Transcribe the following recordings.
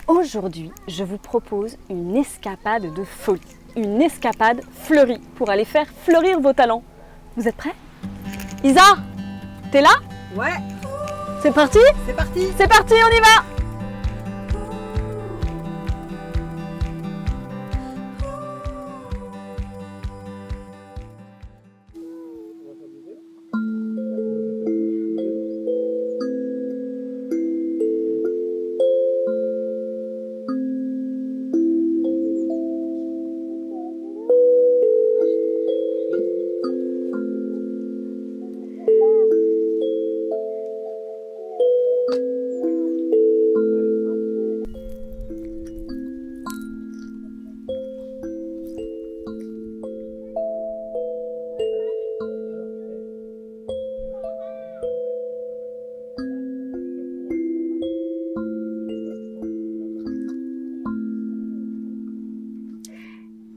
Aujourd'hui, je vous propose une escapade de folie, une escapade fleurie pour aller faire fleurir vos talents. Vous êtes prêts? Isa, t'es là? Ouais, C'est parti? c'est parti. C'est parti, on y va!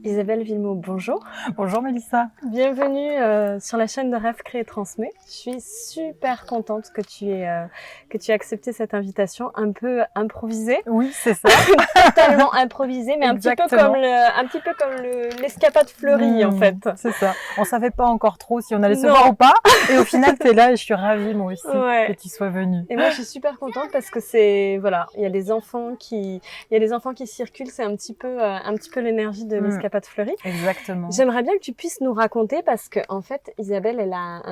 Isabelle Villemot, bonjour. Bonjour Mélissa. Bienvenue sur la chaîne de Rêve Créer Transmet. Je suis super contente que tu aies accepté cette invitation un peu improvisée. Oui, c'est ça. Totalement improvisée, mais un petit peu comme l'escapade fleurie en fait. C'est ça. On savait pas encore trop si on allait se Non. voir ou pas. Et au final, tu es là et je suis ravie moi aussi Ouais. que tu sois venue. Et moi, je suis super contente parce que c'est voilà, il y a des enfants qui circulent, c'est un petit peu l'énergie de l'escapade fleurie. Exactement. J'aimerais bien que tu puisses nous raconter parce que en fait, Isabelle, elle a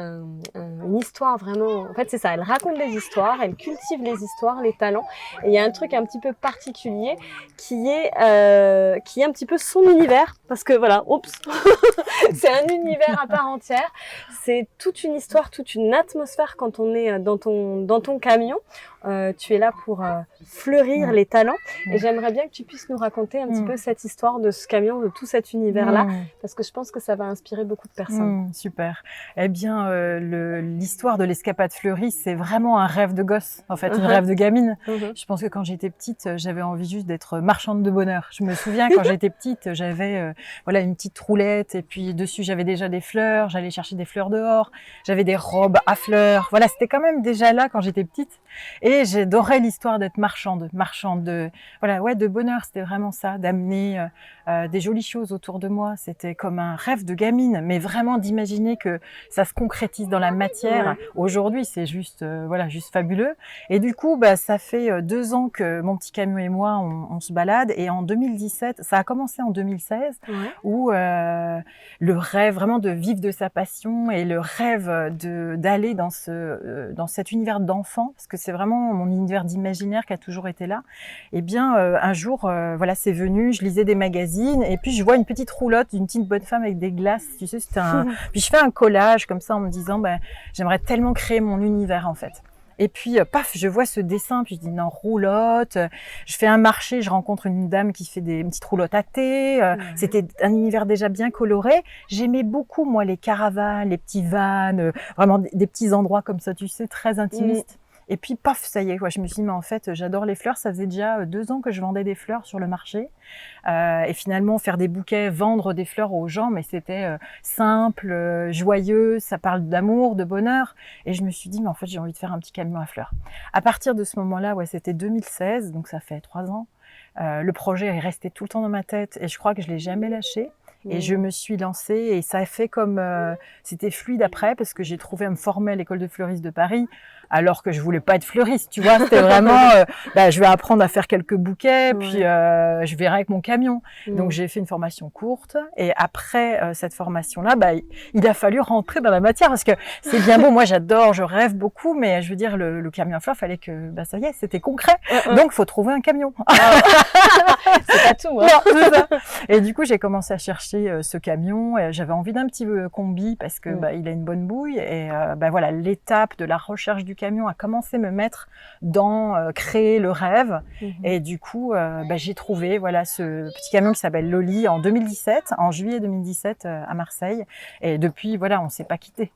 une histoire vraiment. En fait, c'est ça. Elle raconte des histoires, elle cultive les histoires, les talents. Et il y a un truc un petit peu particulier qui est un petit peu son univers parce que voilà, oups, c'est un univers à part entière. C'est toute une histoire, toute une atmosphère quand on est dans ton camion. Tu es là pour fleurir les talents et j'aimerais bien que tu puisses nous raconter un petit peu cette histoire de ce camion, de tout cet univers-là, parce que je pense que ça va inspirer beaucoup de personnes. Super. Eh bien, l'histoire de l'escapade fleurie, c'est vraiment un rêve de gosse, en fait, un rêve de gamine. Je pense que quand j'étais petite, j'avais envie juste d'être marchande de bonheur. Je me souviens, quand j'étais petite, j'avais voilà une petite roulette et puis dessus, j'avais déjà des fleurs. J'allais chercher des fleurs dehors. J'avais des robes à fleurs. Voilà, c'était quand même déjà là quand j'étais petite. Et j'adorais l'histoire d'être marchande de, voilà, ouais, de bonheur. C'était vraiment ça, d'amener des jolies choses autour de moi. C'était comme un rêve de gamine, mais vraiment d'imaginer que ça se concrétise dans la matière. Ouais. Aujourd'hui, c'est juste, voilà, juste fabuleux. Et du coup, bah, ça fait 2 ans que mon petit camion et moi, on se balade. Et en 2017, ça a commencé en 2016, où le rêve vraiment de vivre de sa passion et le rêve d'aller dans cet univers d'enfant, parce que c'est vraiment mon univers d'imaginaire qui a toujours été là. Et bien, un jour, voilà, c'est venu, je lisais des magazines et puis je vois une petite roulotte d'une petite bonne femme avec des glaces, tu sais, puis je fais un collage comme ça en me disant, ben, j'aimerais tellement créer mon univers en fait. Et puis, paf, je vois ce dessin, puis je dis non, roulotte. Je fais un marché, je rencontre une dame qui fait des petites roulottes à thé. C'était un univers déjà bien coloré. J'aimais beaucoup, moi, les caravanes, les petits vannes, vraiment des petits endroits comme ça, tu sais, très intimistes. Et puis, paf, ça y est, quoi. Je me suis dit, mais en fait, j'adore les fleurs. Ça faisait déjà 2 ans que je vendais des fleurs sur le marché. Et finalement, faire des bouquets, vendre des fleurs aux gens, mais c'était simple, joyeux. Ça parle d'amour, de bonheur. Et je me suis dit, mais en fait, j'ai envie de faire un petit camion à fleurs. À partir de ce moment-là, ouais, c'était 2016, donc ça fait 3 ans. Le projet est resté tout le temps dans ma tête et je crois que je l'ai jamais lâché. Et je me suis lancée et ça a fait comme c'était fluide après parce que j'ai trouvé à me former à l'école de fleuriste de Paris alors que je voulais pas être fleuriste, tu vois, c'était vraiment je vais apprendre à faire quelques bouquets puis je verrai avec mon camion. Donc j'ai fait une formation courte et après cette formation là il a fallu rentrer dans la matière parce que c'est bien beau, moi j'adore, je rêve beaucoup, mais je veux dire le camion à fleurs, fallait que ça y est, c'était concret. Donc faut trouver un camion. C'est pas tout, hein. Non, c'est ça. Et du coup, j'ai commencé à chercher ce camion. J'avais envie d'un petit combi parce que il a une bonne bouille. Et voilà, l'étape de la recherche du camion a commencé à me mettre dans créer le rêve. Et du coup, j'ai trouvé voilà ce petit camion qui s'appelle Loli en 2017, en juillet 2017 à Marseille. Et depuis, voilà, on s'est pas quitté.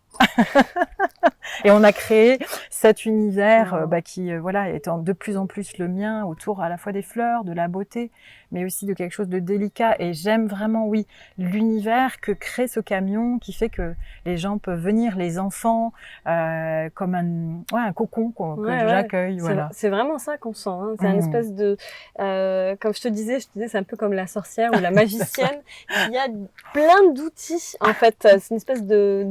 Et on a créé cet univers qui voilà est de plus en plus le mien, autour à la fois des fleurs, de la beauté, mais aussi de quelque chose de délicat. Et j'aime vraiment, oui, l'univers que crée ce camion qui fait que les gens peuvent venir, les enfants, comme ouais, un cocon que Ouais, ouais. j'accueille, voilà. C'est vraiment ça qu'on sent. Hein. C'est une espèce de, comme je te disais, c'est un peu comme la sorcière ou la magicienne qui a plein d'outils. En fait, c'est une espèce de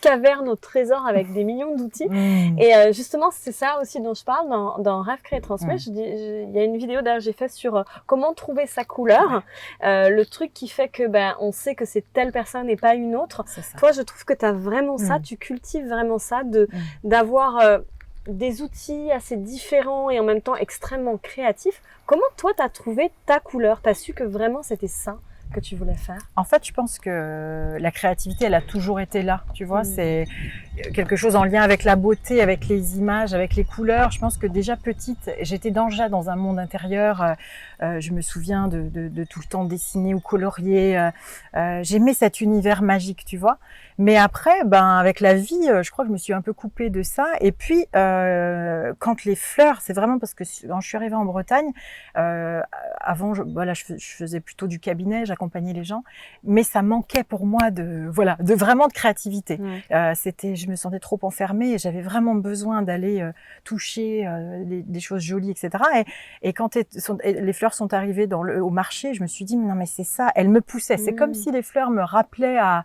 caverne au trésor avec des millions d'outils. Et justement, c'est ça aussi dont je parle dans Rêve, Créer, Transmettre. Il y a une vidéo d'ailleurs j'ai fait sur comment trouver sa couleur, le truc qui fait que on sait que c'est telle personne et pas une autre. Toi, je trouve que tu as vraiment ça, tu cultives vraiment ça, d'avoir des outils assez différents et en même temps extrêmement créatifs. Comment toi, tu as trouvé ta couleur? Tu as su que vraiment c'était ça que tu voulais faire? En fait, je pense que la créativité, elle a toujours été là, tu vois. C'est quelque chose en lien avec la beauté, avec les images, avec les couleurs. Je pense que déjà petite, j'étais déjà dans un monde intérieur. Je me souviens de tout le temps dessiner ou colorier. J'aimais cet univers magique, tu vois. Mais après, avec la vie, je crois que je me suis un peu coupée de ça. Et puis, quand les fleurs, c'est vraiment parce que quand je suis arrivée en Bretagne, avant, je faisais plutôt du cabinet, j'accompagnais les gens, mais ça manquait pour moi de vraiment de créativité. Je me sentais trop enfermée et j'avais vraiment besoin d'aller toucher des choses jolies, etc. Et quand les fleurs sont arrivées au marché, je me suis dit non mais c'est ça, elles me poussaient. C'est comme si les fleurs me rappelaient à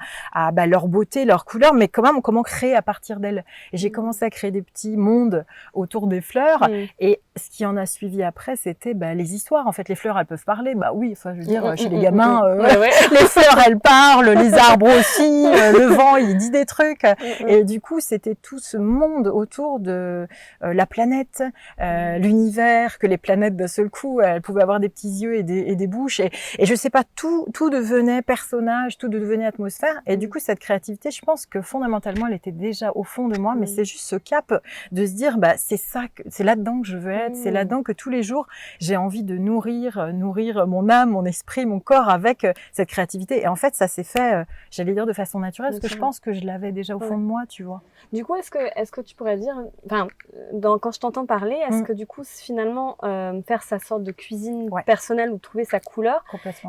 leur beauté, leur couleur, mais comment créer à partir d'elles. Et j'ai commencé à créer des petits mondes autour des fleurs. Et ce qui en a suivi après, c'était les histoires. En fait, les fleurs, elles peuvent parler. Oui, enfin, je veux dire, chez les gamins, les fleurs, elles parlent, les arbres aussi, le vent, il dit des trucs. Et du coup, c'était tout ce monde autour de la planète, l'univers, que les planètes, d'un seul coup, elles pouvaient avoir des petits yeux et des bouches. Et je sais pas, tout devenait personnage, tout devenait atmosphère. Et du coup, cette créativité, je pense que fondamentalement, elle était déjà au fond de moi, mais c'est juste ce cap de se dire, c'est ça, c'est là-dedans que je veux être, c'est là-dedans que tous les jours, j'ai envie de nourrir mon âme, mon esprit, mon corps avec cette créativité. Et en fait, ça s'est fait, j'allais dire de façon naturelle, parce que je pense que je l'avais déjà au fond de moi, tu vois. Du coup, est-ce que tu pourrais dire, quand je t'entends parler, est-ce que du coup, finalement, faire sa sorte de cuisine personnelle ou trouver sa couleur,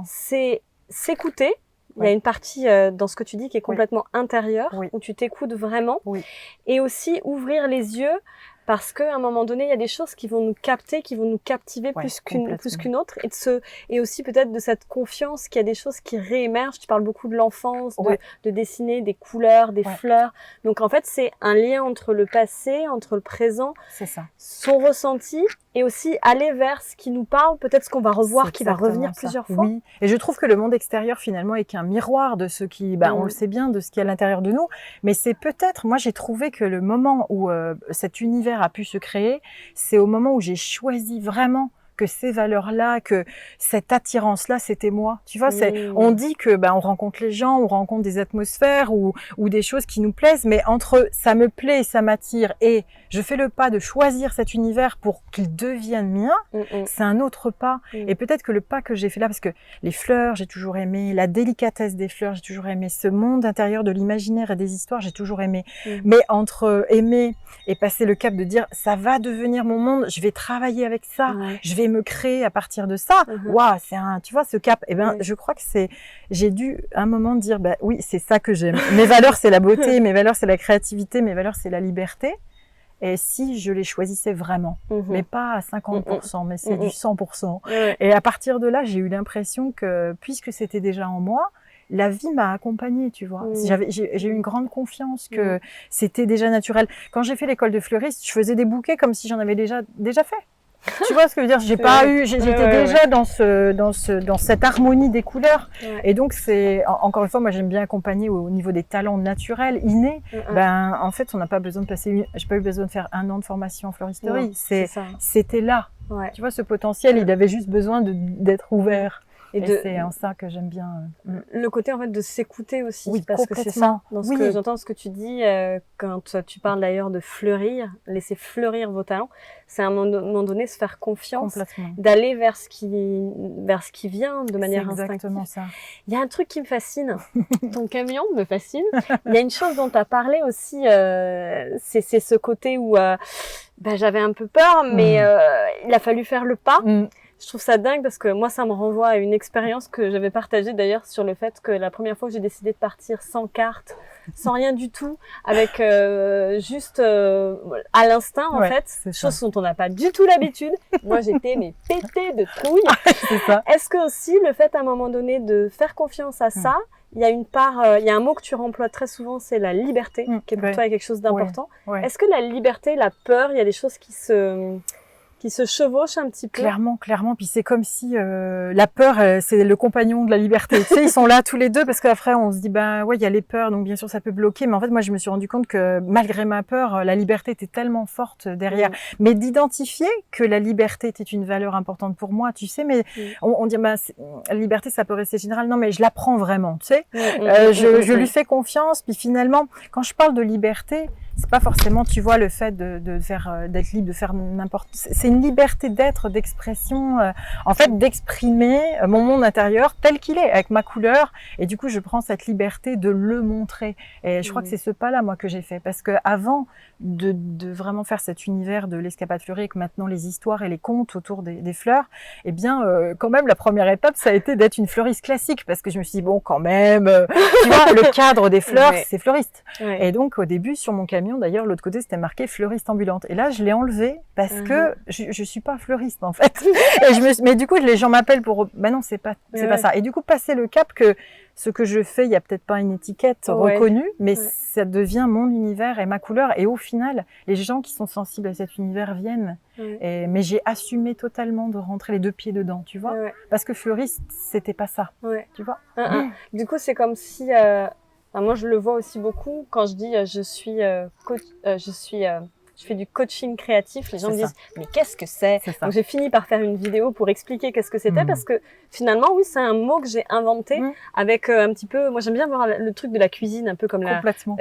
c'est s'écouter? Il y a une partie dans ce que tu dis qui est complètement intérieure, où tu t'écoutes vraiment, et aussi ouvrir les yeux, parce qu'à un moment donné, il y a des choses qui vont nous capter, qui vont nous captiver plus qu'une autre, et aussi peut-être de cette confiance qu'il y a des choses qui réémergent. Tu parles beaucoup de l'enfance, de dessiner des couleurs, des fleurs. Donc en fait, c'est un lien entre le passé, entre le présent, son ressenti, et aussi aller vers ce qui nous parle, peut-être ce qu'on va revoir, qui va revenir plusieurs fois. Oui, et je trouve que le monde extérieur finalement est qu'un miroir de ce qui, on le sait bien, de ce qui est à l'intérieur de nous, mais c'est peut-être, moi j'ai trouvé que le moment où cet univers a pu se créer, c'est au moment où j'ai choisi vraiment que ces valeurs-là, que cette attirance-là, c'était moi. Tu vois, on dit que on rencontre les gens, on rencontre des atmosphères ou des choses qui nous plaisent, mais entre ça me plaît, ça m'attire et je fais le pas de choisir cet univers pour qu'il devienne mien, c'est un autre pas. Et peut-être que le pas que j'ai fait là, parce que les fleurs, j'ai toujours aimé, la délicatesse des fleurs, j'ai toujours aimé, ce monde intérieur de l'imaginaire et des histoires, j'ai toujours aimé. Mais entre aimer et passer le cap de dire ça va devenir mon monde, je vais travailler avec ça, je vais me créer à partir de ça. Waouh, tu vois, ce cap. Je crois que j'ai dû à un moment dire, oui, c'est ça que j'aime. Mes valeurs, c'est la beauté, mes valeurs, c'est la créativité, mes valeurs, c'est la liberté. Et si je les choisissais vraiment, mais pas à 50%, mais c'est du 100%. Et à partir de là, j'ai eu l'impression que, puisque c'était déjà en moi, la vie m'a accompagnée, tu vois. J'ai eu une grande confiance que c'était déjà naturel. Quand j'ai fait l'école de fleuriste, je faisais des bouquets comme si j'en avais déjà fait. Tu vois ce que je veux dire? J'étais déjà dans cette harmonie des couleurs. Et donc encore une fois, moi j'aime bien accompagner au niveau des talents naturels, innés. En fait, on n'a pas besoin de j'ai pas eu besoin de faire 1 an de formation en fleuristerie. C'était là. Tu vois, ce potentiel, il avait juste besoin d'être ouvert. Et c'est en ça que j'aime bien. Le côté en fait de s'écouter aussi, parce que c'est ça. Dans ce que j'entends, ce que tu dis, quand tu parles d'ailleurs de fleurir, laisser fleurir vos talents, c'est à un moment donné se faire confiance, d'aller vers ce qui vient de manière instinctive. Exactement ça. Il y a un truc qui me fascine. Ton camion me fascine. Il y a une chose dont tu as parlé aussi, c'est ce côté où j'avais un peu peur, mais il a fallu faire le pas. je trouve ça dingue parce que moi, ça me renvoie à une expérience que j'avais partagée d'ailleurs sur le fait que la première fois que j'ai décidé de partir sans carte, sans rien du tout, avec juste à l'instinct en fait, chose dont on n'a pas du tout l'habitude. Moi, j'étais mais pétée de trouille. C'est ça. Est-ce que aussi le fait à un moment donné de faire confiance à ça, il y a une part, il y a un mot que tu remploies très souvent, c'est la liberté, qui est pour toi quelque chose d'important. Est-ce que la liberté, la peur, il y a des choses qui se chevauchent un petit peu? Clairement. Puis c'est comme si la peur, c'est le compagnon de la liberté. Tu sais, ils sont là tous les deux parce qu'après on se dit il y a les peurs, donc bien sûr ça peut bloquer. Mais en fait, moi je me suis rendu compte que malgré ma peur, la liberté était tellement forte derrière. Mais d'identifier que la liberté était une valeur importante pour moi, tu sais. Mais on dit la liberté, ça peut rester général. Non, mais je la prends vraiment, tu sais. Je lui fais confiance. Puis finalement, quand je parle de liberté, c'est pas forcément, tu vois, le fait d'être libre, de faire n'importe. C'est une liberté d'être, d'expression, en fait, d'exprimer mon monde intérieur tel qu'il est, avec ma couleur. Et du coup, je prends cette liberté de le montrer. Et je crois que c'est ce pas-là, moi, que j'ai fait, parce que avant de vraiment faire cet univers de l'escapade fleurie, et que maintenant les histoires et les contes autour des fleurs, eh bien, quand même, la première étape, ça a été d'être une fleuriste classique, parce que je me suis dit bon, quand même, tu vois, le cadre des fleurs, c'est fleuriste. Et donc, au début, sur mon camion, d'ailleurs, l'autre côté, c'était marqué fleuriste ambulante. Et là, je l'ai enlevé parce que je suis pas fleuriste, en fait. Mais du coup, les gens m'appellent pour, non, c'est pas ça. Et du coup, passer le cap que ce que je fais, il y a peut-être pas une étiquette reconnue, mais ça devient mon univers et ma couleur. Et au final, les gens qui sont sensibles à cet univers viennent. Mais j'ai assumé totalement de rentrer les deux pieds dedans, tu vois. Parce que fleuriste, c'était pas ça. Tu vois. Du coup, c'est comme si, moi, je le vois aussi beaucoup quand je dis je fais du coaching créatif. Les gens me disent mais qu'est-ce que c'est? Donc j'ai fini par faire une vidéo pour expliquer qu'est-ce que c'était parce que finalement oui, c'est un mot que j'ai inventé avec un petit peu. Moi j'aime bien voir le truc de la cuisine un peu comme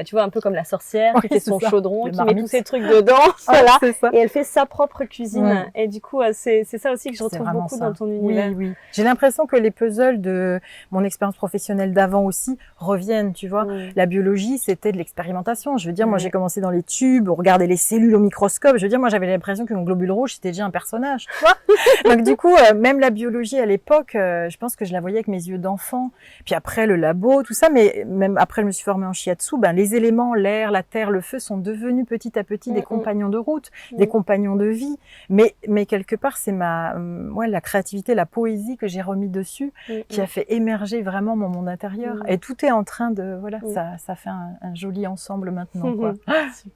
tu vois, un peu comme la sorcière qui fait son chaudron, qui met tous ses trucs dedans, voilà. Et elle fait sa propre cuisine. Et du coup c'est ça aussi que je retrouve beaucoup dans ton univers. Oui. J'ai l'impression que les puzzles de mon expérience professionnelle d'avant aussi reviennent, tu vois. La biologie, c'était de l'expérimentation. Je veux dire, moi j'ai commencé dans les tubes, regarder les cellules au microscope. Je veux dire, moi j'avais l'impression que mon globule rouge c'était déjà un personnage, tu vois. Donc du coup, même la biologie à l'époque, je pense que je la voyais avec mes yeux d'enfant. Puis après le labo, tout ça, mais même après je me suis formée en shiatsu, les éléments, l'air, la terre, le feu sont devenus petit à petit des compagnons de route, des compagnons de vie. Mais quelque part, c'est la créativité, la poésie que j'ai remis dessus, qui a fait émerger vraiment mon monde intérieur. Et tout est en train de, ça fait un joli ensemble maintenant, quoi.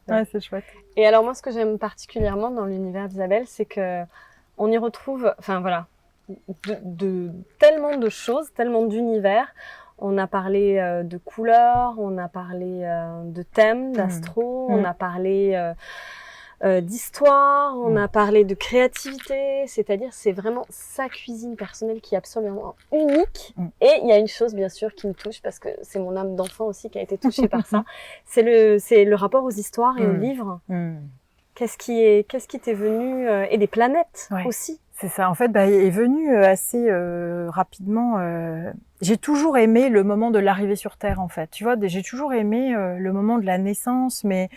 Ouais, c'est chouette. Et alors moi, ce que j'aime particulièrement dans l'univers d'Isabelle, c'est que on y retrouve, de tellement de choses, tellement d'univers. On a parlé de couleurs, on a parlé de thèmes, d'astro, on a parlé d'histoire, on a parlé de créativité, c'est-à-dire c'est vraiment sa cuisine personnelle qui est absolument unique. Et il y a une chose bien sûr qui me touche parce que c'est mon âme d'enfant aussi qui a été touchée par ça, c'est le rapport aux histoires et aux livres. Qu'est-ce qui t'est venu et des planètes aussi. C'est ça. En fait, est venu assez rapidement. J'ai toujours aimé le moment de l'arrivée sur Terre, en fait. Tu vois, j'ai toujours aimé le moment de la naissance, mais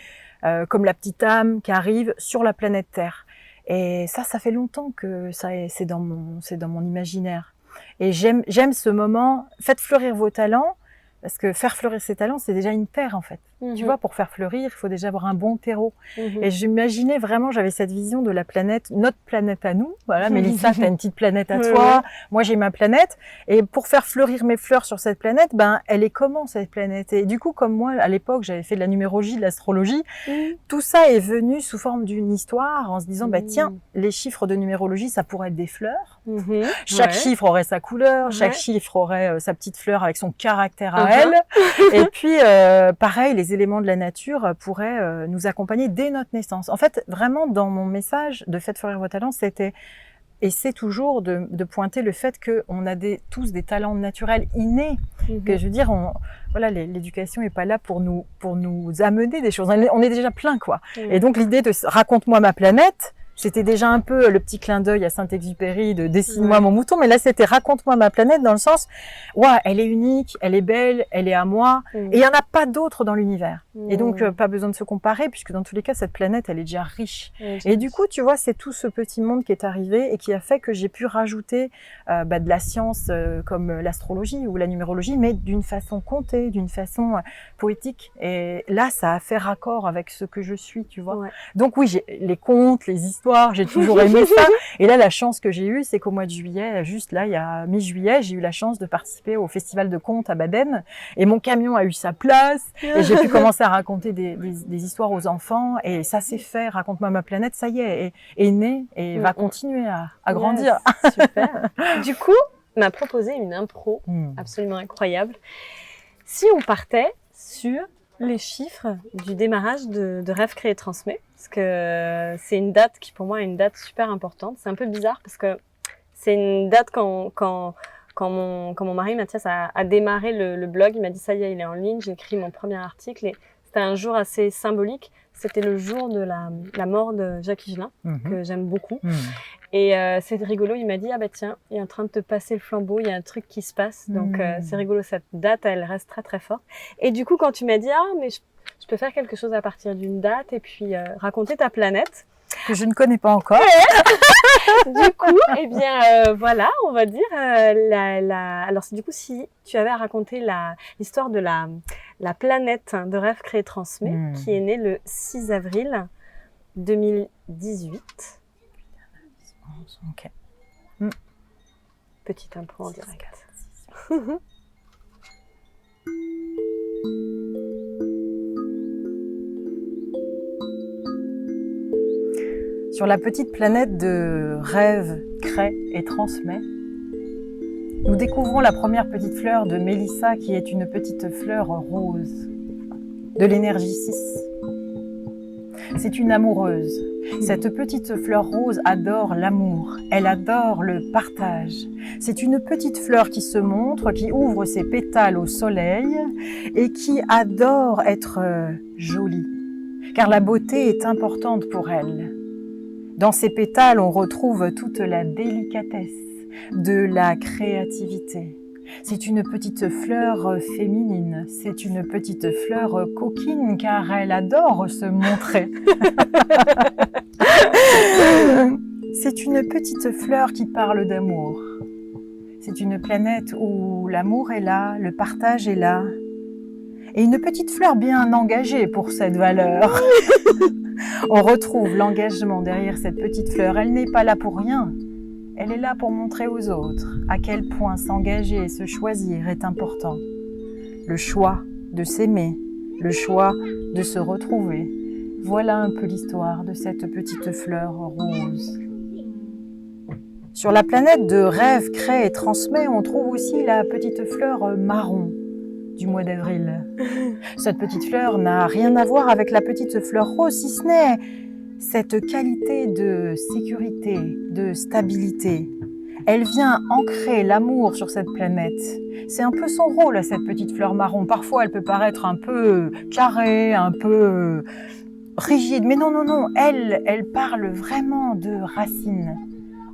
comme la petite âme qui arrive sur la planète Terre. Et ça fait longtemps que c'est dans mon imaginaire. Et j'aime ce moment. Faites fleurir vos talents. Parce que faire fleurir ses talents, c'est déjà une terre, en fait. Tu vois, pour faire fleurir, il faut déjà avoir un bon terreau. Et j'imaginais vraiment, j'avais cette vision de la planète, notre planète à nous. Voilà, Mélissa, t'as une petite planète à toi. Moi, j'ai ma planète. Et pour faire fleurir mes fleurs sur cette planète, elle est comment, cette planète? Et du coup, comme moi, à l'époque, j'avais fait de la numérologie, de l'astrologie, tout ça est venu sous forme d'une histoire, en se disant, tiens, les chiffres de numérologie, ça pourrait être des fleurs. Chaque chiffre aurait sa couleur, chaque chiffre aurait sa petite fleur avec son caractère à elle. Et puis, pareil, les éléments de la nature pourraient nous accompagner dès notre naissance. En fait, vraiment, dans mon message de Faites fleurir vos talents, c'était, et c'est toujours de pointer le fait qu'on a tous des talents naturels innés. Que je veux dire, l'éducation est pas là pour nous amener des choses. On est déjà plein, quoi. Et donc, l'idée de raconte-moi ma planète, C'était déjà un peu le petit clin d'œil à Saint-Exupéry de dessine-moi mon mouton, mais là c'était raconte-moi ma planète dans le sens, ouais, elle est unique, elle est belle, elle est à moi, et il y en a pas d'autres dans l'univers. Et donc pas besoin de se comparer, puisque dans tous les cas cette planète elle est déjà riche. Et du coup tu vois c'est tout ce petit monde qui est arrivé et qui a fait que j'ai pu rajouter de la science comme l'astrologie ou la numérologie, mais d'une façon contée, d'une façon poétique. Et là ça a fait raccord avec ce que je suis, tu vois. Donc oui, j'ai les contes, les histoires, j'ai toujours aimé ça. Et là, la chance que j'ai eue, c'est qu'au mois de juillet, juste là, il y a mi-juillet, j'ai eu la chance de participer au festival de contes à Baden. Et mon camion a eu sa place. Et j'ai pu commencer à raconter des histoires aux enfants. Et ça s'est fait. Raconte-moi ma planète, ça y est né et va continuer à grandir. Super. Du coup, m'a proposé une impro absolument incroyable. Si on partait sur les chiffres du démarrage de Rêve Créé Transmet, parce que c'est une date qui pour moi est une date super importante. C'est un peu bizarre parce que c'est une date quand mon mari Mathias a démarré le blog, il m'a dit ça y est, il est en ligne, j'ai écrit mon premier article et c'était un jour assez symbolique. C'était le jour de la mort de Jacques Higelin, que j'aime beaucoup. Et c'est rigolo, il m'a dit, ah bah tiens, il est en train de te passer le flambeau, il y a un truc qui se passe. Donc c'est rigolo, cette date, elle reste très très forte. Et du coup, quand tu m'as dit, ah mais je peux faire quelque chose à partir d'une date et puis raconter ta planète. Que je ne connais pas encore. Du coup, eh bien voilà, on va dire, alors du coup, si tu avais à raconter l'histoire de la planète de Rêve Créé Transmet, qui est née le 6 avril 2018. Ok. Petite impro en direct. Sur la petite planète de Rêve, Crée et Transmet, nous découvrons la première petite fleur de Mélissa qui est une petite fleur rose, de l'énergie 6. C'est une amoureuse. Cette petite fleur rose adore l'amour, elle adore le partage. C'est une petite fleur qui se montre, qui ouvre ses pétales au soleil et qui adore être jolie, car la beauté est importante pour elle. Dans ses pétales, on retrouve toute la délicatesse de la créativité. C'est une petite fleur féminine, c'est une petite fleur coquine car elle adore se montrer. C'est une petite fleur qui parle d'amour. C'est une planète où l'amour est là, le partage est là. Et une petite fleur bien engagée pour cette valeur. On retrouve l'engagement derrière cette petite fleur. Elle n'est pas là pour rien. Elle est là pour montrer aux autres à quel point s'engager et se choisir est important. Le choix de s'aimer, le choix de se retrouver. Voilà un peu l'histoire de cette petite fleur rose. Sur la planète de Rêve, Crée et Transmet, on trouve aussi la petite fleur marron du mois d'avril. Cette petite fleur n'a rien à voir avec la petite fleur rose, si ce n'est cette qualité de sécurité, de stabilité. Elle vient ancrer l'amour sur cette planète. C'est un peu son rôle à cette petite fleur marron. Parfois, elle peut paraître un peu carrée, un peu rigide. Mais non, non, non, elle parle vraiment de racines.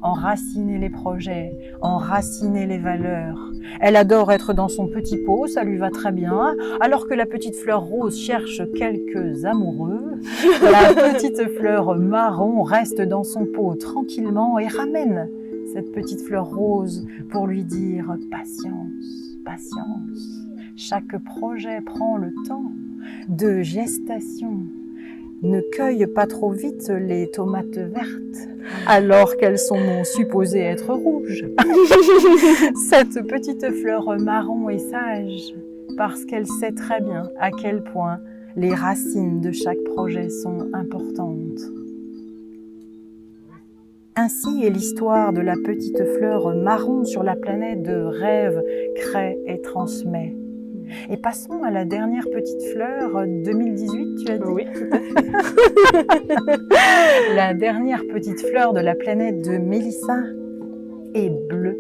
Enraciner les projets, enraciner les valeurs. Elle adore être dans son petit pot, ça lui va très bien. Alors que la petite fleur rose cherche quelques amoureux, la petite fleur marron reste dans son pot tranquillement et ramène cette petite fleur rose pour lui dire « patience, patience ». Chaque projet prend le temps de gestation. Ne cueille pas trop vite les tomates vertes alors qu'elles sont supposées être rouges. Cette petite fleur marron est sage parce qu'elle sait très bien à quel point les racines de chaque projet sont importantes. Ainsi est l'histoire de la petite fleur marron sur la planète de Rêve, Crée et Transmet. Et passons à la dernière petite fleur, 2018, tu as dit? Oui, tout à fait. La dernière petite fleur de la planète de Mélissa est bleue.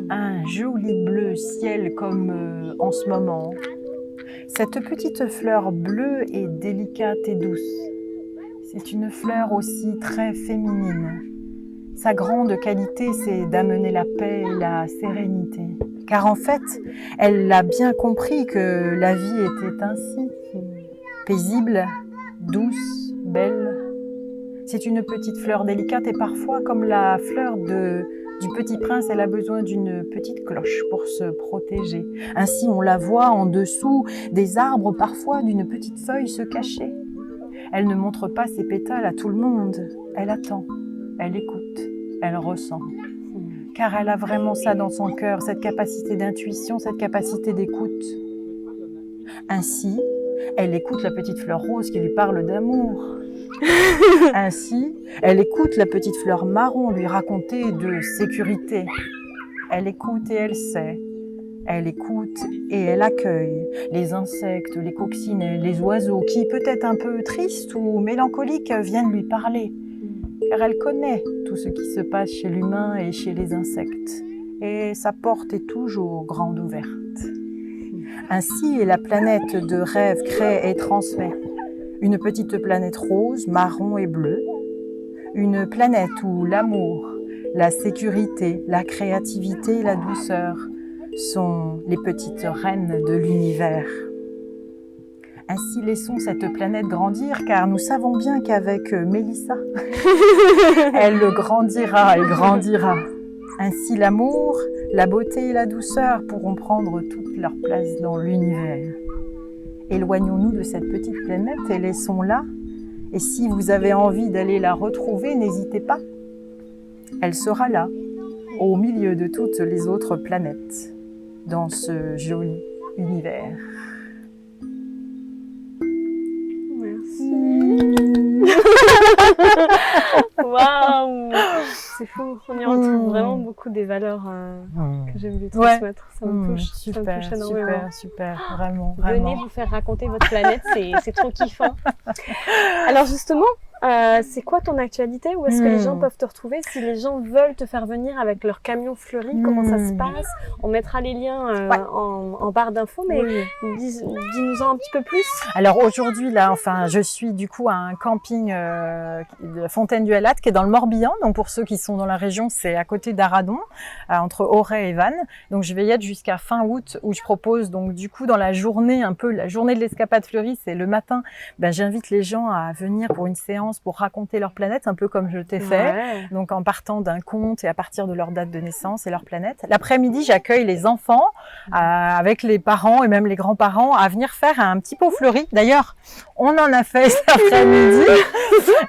Un joli bleu ciel comme en ce moment. Cette petite fleur bleue est délicate et douce. C'est une fleur aussi très féminine. Sa grande qualité, c'est d'amener la paix et la sérénité. Car en fait, elle a bien compris que la vie était ainsi. Paisible, douce, belle. C'est une petite fleur délicate et parfois, comme la fleur du Petit Prince, elle a besoin d'une petite cloche pour se protéger. Ainsi, on la voit en dessous des arbres, parfois d'une petite feuille se cacher. Elle ne montre pas ses pétales à tout le monde. Elle attend, elle écoute, elle ressent. Car elle a vraiment ça dans son cœur, cette capacité d'intuition, cette capacité d'écoute. Ainsi, elle écoute la petite fleur rose qui lui parle d'amour. Ainsi, elle écoute la petite fleur marron lui raconter de sécurité. Elle écoute et elle sait. Elle écoute et elle accueille les insectes, les coccinelles, les oiseaux qui, peut-être un peu tristes ou mélancoliques, viennent lui parler. Car elle connaît tout ce qui se passe chez l'humain et chez les insectes. Et sa porte est toujours grande ouverte. Ainsi, la planète de rêve crée et transmet. Une petite planète rose, marron et bleue. Une planète où l'amour, la sécurité, la créativité et la douceur sont les petites reines de l'univers. Ainsi, laissons cette planète grandir, car nous savons bien qu'avec Mélissa, elle grandira et grandira. Ainsi, l'amour, la beauté et la douceur pourront prendre toute leur place dans l'univers. Éloignons-nous de cette petite planète et laissons-la. Et si vous avez envie d'aller la retrouver, n'hésitez pas. Elle sera là, au milieu de toutes les autres planètes, dans ce joli univers. Waouh, c'est fou. On y retrouve vraiment beaucoup des valeurs que j'aime bien transmettre. Ça me touche. Super, ça me touche énormément. super, vraiment. Venez vous faire raconter votre planète, c'est trop kiffant. Alors justement, c'est quoi ton actualité? Où est-ce que les gens peuvent te retrouver? Si les gens veulent te faire venir avec leur camion fleuri, comment ça se passe? On mettra les liens en barre d'infos, mais dis-nous-en un petit peu plus. Alors aujourd'hui, là, enfin, je suis du coup à un camping de Fontaine-du-Halat qui est dans le Morbihan. Donc pour ceux qui sont dans la région, c'est à côté d'Aradon, entre Auray et Vannes. Donc je vais y être jusqu'à fin août, où je propose donc du coup dans la journée, un peu la journée de l'escapade fleurie, c'est le matin. J'invite les gens à venir pour une séance pour raconter leur planète, un peu comme je t'ai fait. Donc en partant d'un conte et à partir de leur date de naissance et leur planète. L'après-midi, j'accueille les enfants avec les parents et même les grands-parents à venir faire un petit pot fleuri. D'ailleurs, on en a fait cet après-midi.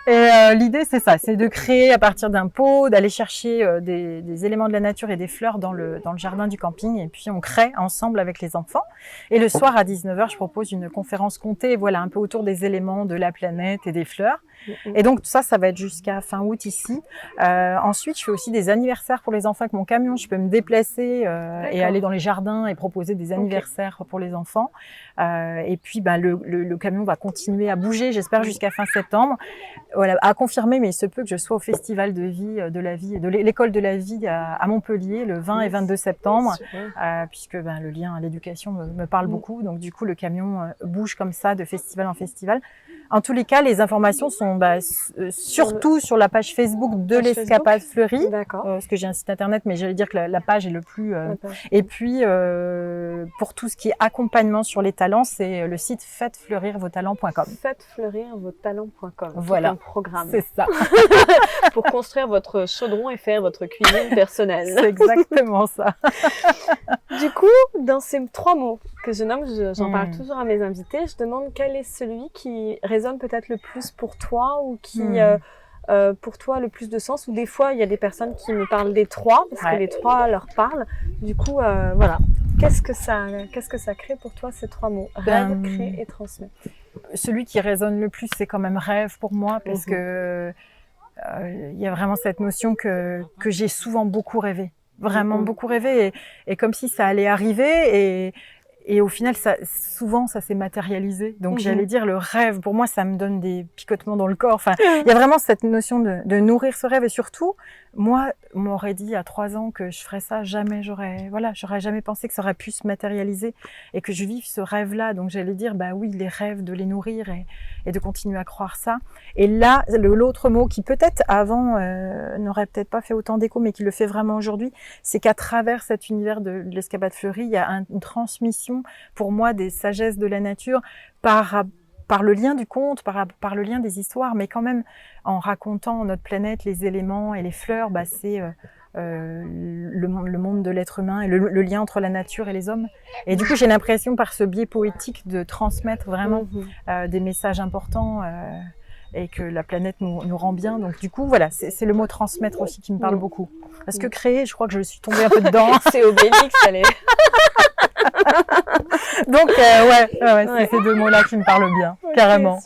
Et l'idée, c'est ça, c'est de créer à partir d'un pot, d'aller chercher des éléments de la nature et des fleurs dans le jardin du camping. Et puis on crée ensemble avec les enfants. Et le soir à 19h, je propose une conférence comptée, voilà, un peu autour des éléments de la planète et des fleurs. Et donc tout ça, ça va être jusqu'à fin août ici. Ensuite, je fais aussi des anniversaires pour les enfants avec mon camion. Je peux me déplacer et aller dans les jardins et proposer des anniversaires pour les enfants. Et puis, le camion va continuer à bouger, j'espère, jusqu'à fin septembre. Voilà, à confirmer, mais il se peut que je sois au Festival de vie, de la vie, de l'école de la vie à Montpellier le 20 et 22 septembre, puisque le lien à l'éducation me parle beaucoup. Donc du coup, le camion bouge comme ça de festival en festival. En tous les cas, les informations sont surtout sur la page Facebook de l'Escapade Fleurie. D'accord. Parce que j'ai un site internet, mais j'allais dire que la page est le plus... Et puis, pour tout ce qui est accompagnement sur les talents, c'est le site faitefleurirvostalents.com. Faitefleurirvostalents.com. Voilà. Un programme. C'est ça. Pour construire votre chaudron et faire votre cuisine personnelle. C'est exactement ça. Du coup, dans ces 3 mots que je nomme, j'en parle toujours à mes invités, je demande quel est celui qui résonne peut-être le plus pour toi ou qui, pour toi, le plus de sens. Ou des fois, il y a des personnes qui me parlent des 3 parce que les 3 leur parlent. Du coup, voilà. Qu'est-ce que ça crée pour toi, ces 3 mots? Rêve, créer et transmettre. Celui qui résonne le plus, c'est quand même rêve pour moi parce que il y a vraiment cette notion que j'ai souvent beaucoup rêvé. Vraiment beaucoup rêvé et comme si ça allait arriver Et au final, souvent, ça s'est matérialisé. Donc, j'allais dire le rêve. Pour moi, ça me donne des picotements dans le corps. Enfin, il y a vraiment cette notion de nourrir ce rêve. Et surtout, moi, on m'aurait dit à 3 ans que je ferais ça. Jamais j'aurais jamais pensé que ça aurait pu se matérialiser et que je vive ce rêve-là. Donc, j'allais dire, bah oui, les rêves, de les nourrir et de continuer à croire ça. Et là, l'autre mot qui peut-être avant n'aurait peut-être pas fait autant d'écho, mais qui le fait vraiment aujourd'hui, c'est qu'à travers cet univers de l'escapade fleurie, il y a une transmission pour moi des sagesses de la nature par le lien du conte, par le lien des histoires, mais quand même en racontant notre planète, les éléments et les fleurs, bah, c'est le monde de l'être humain et le lien entre la nature et les hommes. Et du coup, j'ai l'impression par ce biais poétique de transmettre vraiment des messages importants et que la planète nous rend bien. Donc du coup, voilà, c'est le mot transmettre aussi qui me parle beaucoup. Parce que créer, je crois que je suis tombée un peu dedans. C'est Obélix, allez. Donc, c'est ces 2 mots-là qui me parlent bien, carrément.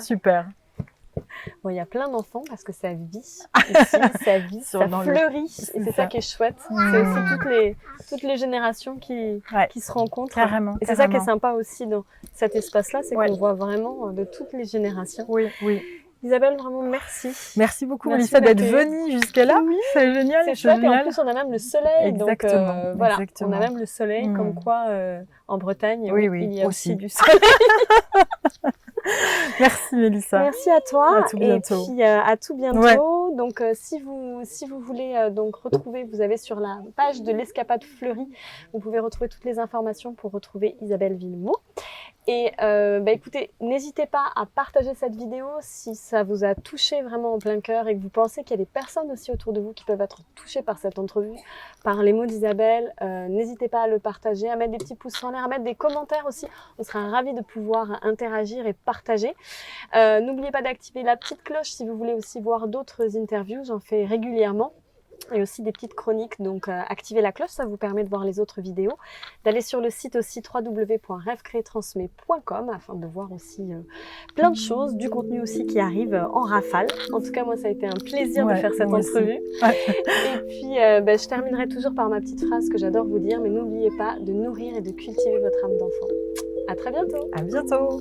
Super. Bon, il y a plein d'enfants parce que ça vit ici, ça vit, ça fleurit. Et c'est ça qui est chouette. C'est aussi toutes les générations qui se rencontrent. Carrément. Et c'est ça qui est sympa aussi dans cet espace-là, c'est qu'on voit vraiment de toutes les générations. Oui. Isabelle, vraiment merci. Merci beaucoup, Mélissa, d'être venue jusqu'à là. Oui, c'est génial. C'est chouette. Et en plus, on a même le soleil. Exactement. Donc, voilà, exactement. on a même le soleil, comme quoi en Bretagne, il y a aussi du soleil. Merci, Mélissa. Merci à toi. À tout bientôt. Et puis, à tout bientôt. Donc, si vous voulez donc retrouver, vous avez sur la page de l'Escapade Fleurie, vous pouvez retrouver toutes les informations pour retrouver Isabelle Villemot. Et écoutez, n'hésitez pas à partager cette vidéo si ça vous a touché vraiment en plein cœur et que vous pensez qu'il y a des personnes aussi autour de vous qui peuvent être touchées par cette entrevue, par les mots d'Isabelle. N'hésitez pas à le partager, à mettre des petits pouces en l'air, à mettre des commentaires aussi. On sera ravis de pouvoir interagir et partager. N'oubliez pas d'activer la petite cloche si vous voulez aussi voir d'autres interviews. J'en fais régulièrement. Et aussi des petites chroniques, donc activez la cloche, ça vous permet de voir les autres vidéos, d'aller sur le site aussi www.rêvecréetransmet.com afin de voir aussi plein de choses, du contenu aussi qui arrive en rafale. En tout cas, moi, ça a été un plaisir de faire cette entrevue. Et puis, je terminerai toujours par ma petite phrase que j'adore vous dire, mais n'oubliez pas de nourrir et de cultiver votre âme d'enfant. À très bientôt. À bientôt.